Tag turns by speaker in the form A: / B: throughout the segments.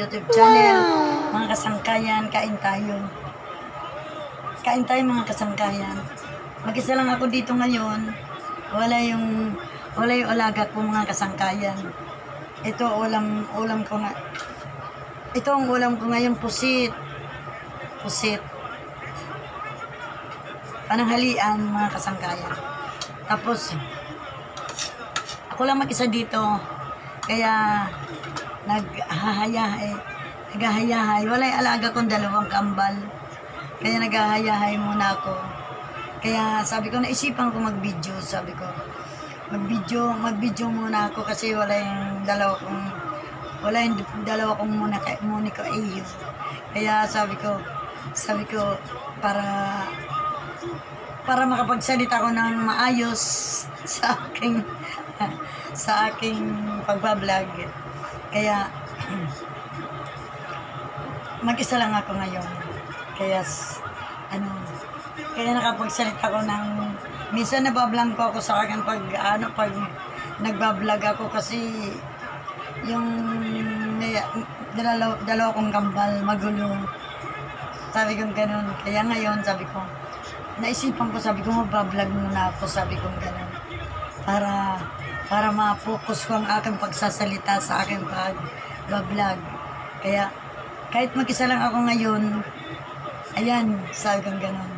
A: YouTube channel. Mga kasangkayan, kain tayo. Kain tayo mga kasangkayan. Mag-isa lang ako dito ngayon. Wala yung alaga ko mga kasangkayan. Ito ulam ko nga. Ito ang ulam ko ngayon, pusit. Pusit. Pananghalian mga kasangkayan. Tapos ako lang mag-isa dito. Kaya naghahayahay. Wala'y alaga kong 2 kambal. Kaya naghahayahay muna ako. Kaya sabi ko, naisipan ko mag-video. Sabi ko, mag-video muna ako kasi wala yung dalawa kong Monica Iyo. Kaya sabi ko para makapagsalita ko ng maayos sa aking pagbablog. Kaya mag-isa lang ako ngayon. Kaya nakapagsalita ko ng minsan nabablog ko ako sa akin pag nagbablog ako kasi yung dalawa kong kambal magulo. Sabi ko ganun. Kaya ngayon sabi ko magbablog muna ako, sabi ko ganun. Para ma-focus ko ang aking pagsasalita sa aking pag-vlog. Kaya kahit mag-isa lang ako ngayon, ayan, sabi ko ganun.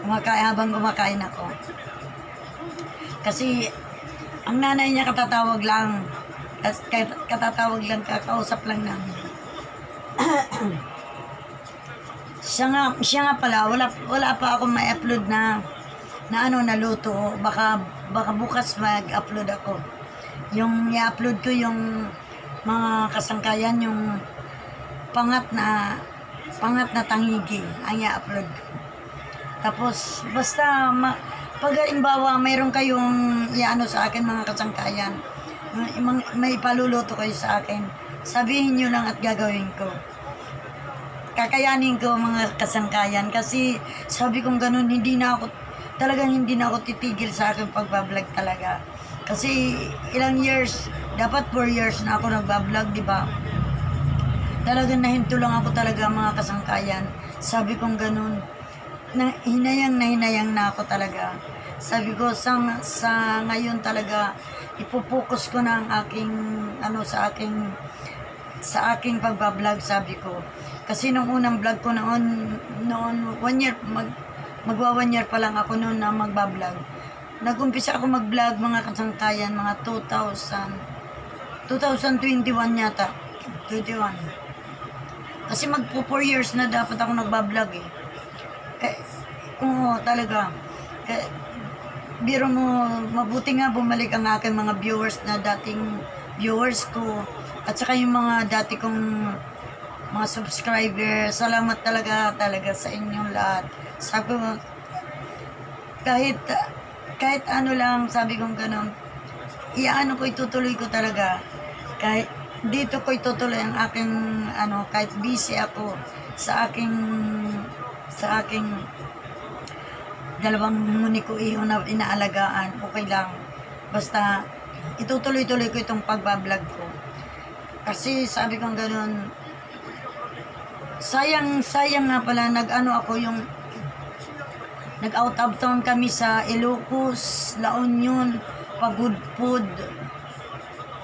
A: Habang kumakain ako. Kasi ang nanay niya katatawag lang, kakausap lang namin. Siya nga pala, wala pa akong ma-upload na luto. Baka bukas mag-upload ako. Yung i-upload ko yung mga kasangkayan, yung pangat na tangigi ang i-upload ko. Tapos basta pag imbawa mayroon kayong sa akin mga kasangkayan, may ipaluluto kayo sa akin, sabihin nyo lang at gagawin ko. Kakayanin ko mga kasangkayan kasi sabi kong ganun, hindi na ako titigil sa aking pagbablog talaga. Kasi ilang years, dapat 4 years na ako nagbablog, di ba? Talagang nahinto lang ako talaga mga kasangkayan. Sabi kong ganun, hinayang na ako talaga. Sabi ko sa ngayon talaga ipopokus ko na ang aking sa aking pagbablog, sabi ko. Kasi nung unang vlog ko noon 1 year, magwa 1 year pa lang ako noon na magbablog. Nag-umpisa ako mag-vlog mga kasangkayan, mga 2021 yata. 21. Kasi magpo 4 years na dapat ako nagbablog eh. Oo, talaga. Biro mo, mabuti nga bumalik ang aking mga viewers na dating viewers ko. At saka yung mga dati kong mga subscriber. Salamat talaga sa inyong lahat. Sabi ko, kahit ano lang, sabi kong ganun, itutuloy ko talaga. Kahit dito ko itutuloy ang aking, kahit busy ako sa aking 2 Monica Iyo na inaalagaan, okay lang. Basta, itutuloy-tuloy ko itong pagbablog ko. Kasi sabi kong ganun, sayang nga pala, nag-out of town kami sa Ilocos, La Union, Pagudpud.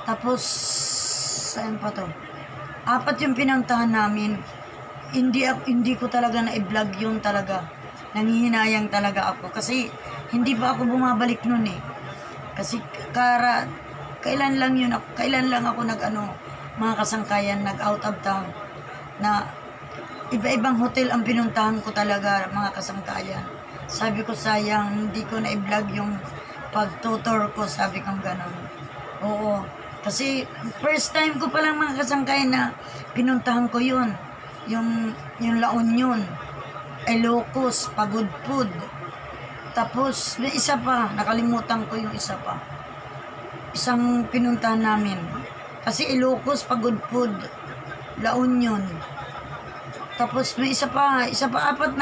A: Tapos, saan pa to? 4 yung pinuntahan namin. Hindi ko talaga na-vlog yun talaga. Nanghihinayang talaga ako. Kasi, hindi pa ako bumabalik nun eh. Kasi, kailan lang ako mga kasangkayan, nag-out of town. Na, iba-ibang hotel ang pinuntahan ko talaga, mga kasangkayan. Sabi ko, sayang, hindi ko na-vlog yung pag-tutor ko, sabi kong ganon. Oo. Kasi, first time ko palang mga kasangkayan na pinuntahan ko yun. Yung La Union, Ilocos, Pagudpud. Tapos, may isa pa, nakalimutan ko yung isa pa. Isang pinuntahan namin. Kasi Ilocos, Pagudpud, La Union. Tapos may isa pa, 4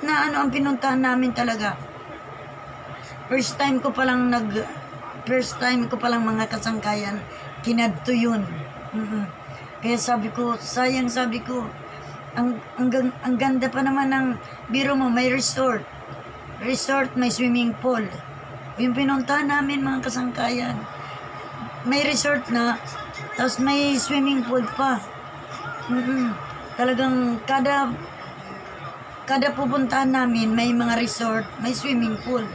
A: na ang pinuntahan namin talaga. First time ko palang mga kasangkayan, kinadto yun. Kaya sabi ko, sayang, sabi ko, ang ganda pa naman ng biro mo, may resort. Resort, may swimming pool. Yung pinuntahan namin mga kasangkayan, may resort na, tapos may swimming pool pa. Talagang kada pupuntahan namin, may mga resort, may swimming pool.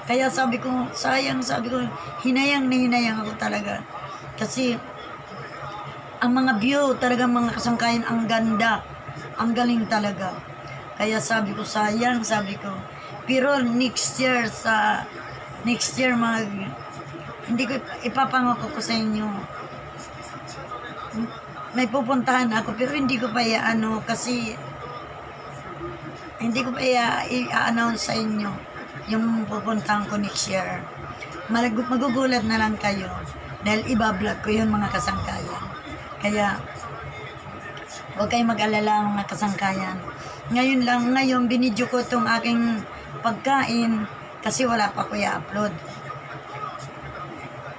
A: Kaya sabi ko, sayang, sabi ko, hinayang na hinayang ako talaga. Kasi, ang mga view, talagang mga kasangkayan, ang ganda. Ang galing talaga. Kaya sabi ko, sayang, sabi ko. Pero next year, hindi ko ipapangako ko sa inyo. May pupuntahan ako, pero hindi ko pa kasi hindi ko pa i-announce sa inyo yung pupuntahan ko next year. Magugulat na lang kayo dahil ibablog ko yun mga kasangkayan. Kaya huwag kayong mag-alala mga kasangkayan. Ngayon binidyo ko itong aking pagkain kasi wala pa ko i-upload.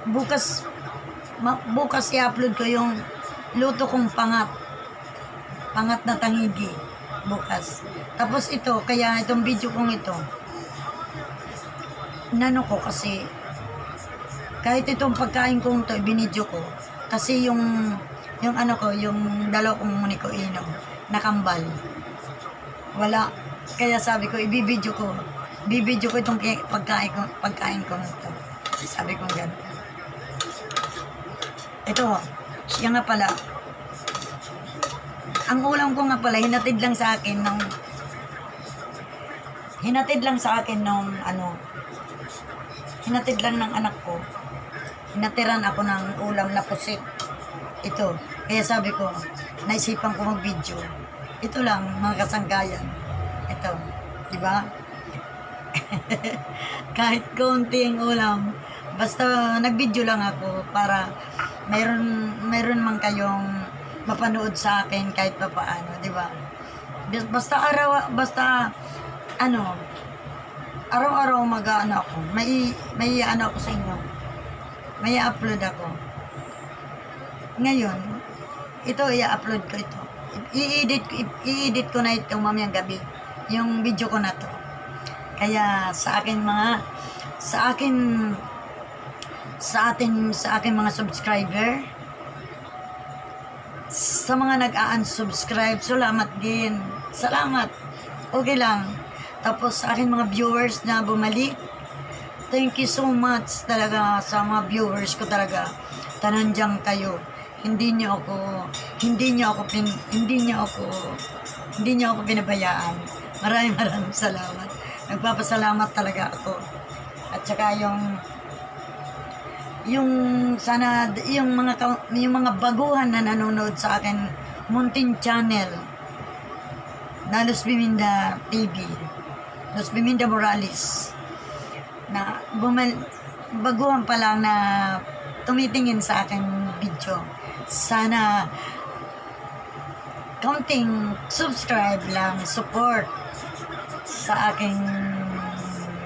A: Bukas i-upload ko yung luto kong pangat na tangigi bukas. Tapos ito, kaya itong video kong ito, ko kasi kahit itong pagkain kong to binidyo ko kasi yung dalaw kong muniko-ino nakambal wala, kaya sabi ko ibibidyo ko itong pagkain ko ito, sabi ko gano'n. Ito yan nga pala, ang ulam ko nga pala hinatid lang sa akin ng anak ko. Hinatiran ako ng ulam na pusit. Ito. Kaya sabi ko, naisipan ko mag-video. Ito lang, mga kasangkayan. Ito. Diba? Kahit konting ulam, basta nag-video lang ako para mayroon man kayong mapanood sa akin kahit pa paano, diba? Basta araw-araw ako. May ako sa inyo. May upload ako. Ngayon, ito i-upload ko ito. I-edit ko na ito mamayang gabi. Yung video ko na to. Kaya sa aking mga subscriber, sa mga nag-unsubscribe, salamat din. Salamat. Okay lang. Tapos sa aking mga viewers na bumalik, thank you so much talaga sa mga viewers ko talaga. Tanandiyan kayo. Hindi niyo ako pinabayaan. Maraming salamat. Nagpapasalamat talaga ako. At saka yung mga baguhan na nanonood sa akin munting channel na Luz Biminda TV, Luz Biminda Morales, na baguhan pa lang na tumitingin sa akin video. Sana counting subscribe lang, support sa aking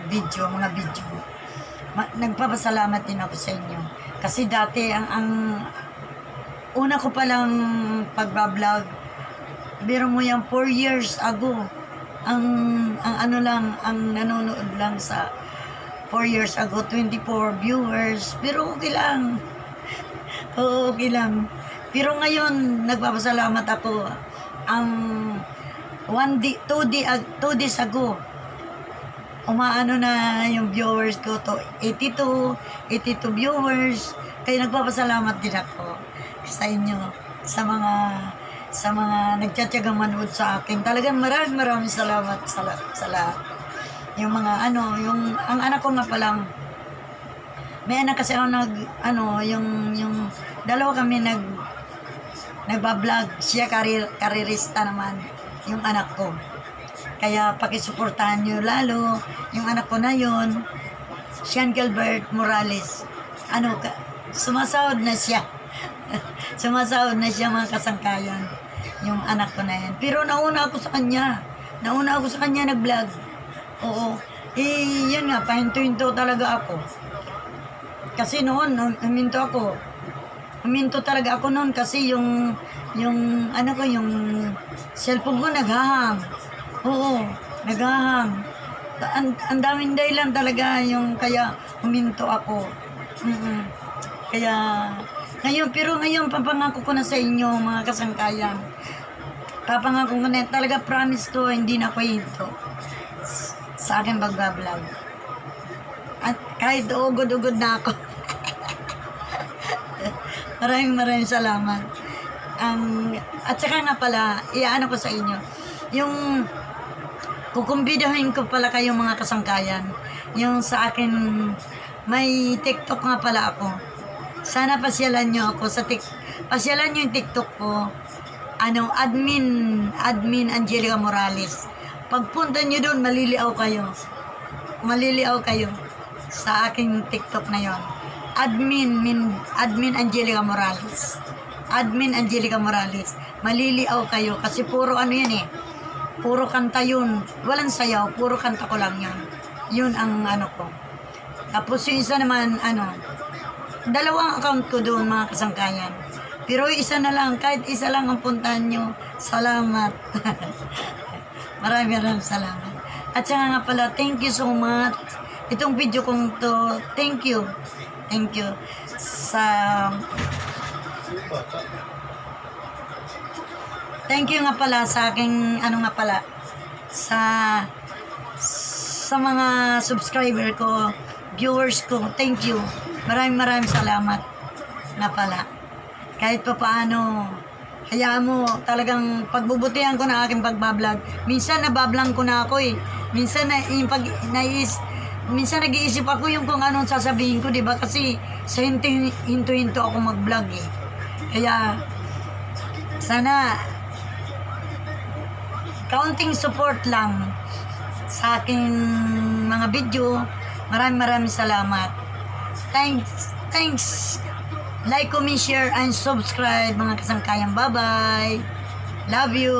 A: mga video. Nagpapasalamat din ako sa inyo. Kasi dati, ang una ko palang pagbablog, biro mo yan 4 years ago. Ang nanonood lang sa 4 years ago, 24 viewers. Pero okay lang. Oo, okay lang. Pero ngayon, nagpapasalamat ako. Ang 2 days ago, umaano na yung viewers ko to 82 viewers. Kaya nagpapasalamat din ako sa inyo, sa mga nagtiyatyagang manood sa akin. Talagang maraming salamat sa lahat. Yung mga ang anak ko nga palang, may anak kasi ako yung dalawa kami nagbablog. Siya karirista naman, yung anak ko. Kaya pakisuportahan nyo lalo yung anak ko na yun, Sean Gilbert Morales. Sumasahod na siya. Sumasahod na siya mga kasangkayan, yung anak ko na yan. Pero nauna ako sa kanya nag-vlog. Oo. Yun nga, pahinto-hinto talaga ako. Kasi noon, huminto ako. Huminto talaga ako noon kasi yung ano ko, yung cellphone ko naghahang. Oo, naghahang. Ang daming dahilan talaga yung kaya huminto ako. Mm-mm. Kaya, pero ngayon, papangako ko na sa inyo, mga kasangkayan. Papangako ko na, talaga promise ko, hindi na ako hinto sa akin pagbablog. At kahit ugod-ugod na ako. Maraming salamat. At saka nga pala, iyaano ko sa inyo, yung kukumbidahin ko pala kayong mga kasangkayan, yung sa akin, may TikTok nga pala ako. Sana pasyalan nyo ako sa pasyalan nyo yung TikTok ko, admin Angelica Morales. Pagpunta nyo doon, maliliaw kayo sa aking TikTok na yon. Admin Angelica Morales. Admin Angelica Morales. Maliliaw kayo kasi puro ano yan eh. Puro kanta yun. Walang sayaw, puro kanta ko lang yun. Yun ang ano ko. Tapos yung isa naman, dalawang account ko doon, mga kasangkayan. Pero isa na lang, kahit isa lang ang puntahan nyo. Salamat. Maraming salamat. At saka nga pala, thank you so much. Itong video kong to, thank you nga pala sa aking sa mga subscriber ko, viewers ko. Thank you, maraming salamat nga pala. Kahit pa paano, hayaan mo, talagang pagbubutihan ko na aking pagbablog. Minsan nabablang ko na ako eh. Minsan minsan nag-iisip ako yung kung anong sasabihin ko, di ba? Kasi sa hinto-hinto ako mag-vlog eh. Kaya, sana, kaunting support lang sa aking mga video. Maraming salamat. Thanks. Like, comment, share, and subscribe, mga kasangkayan. Bye-bye. Love you.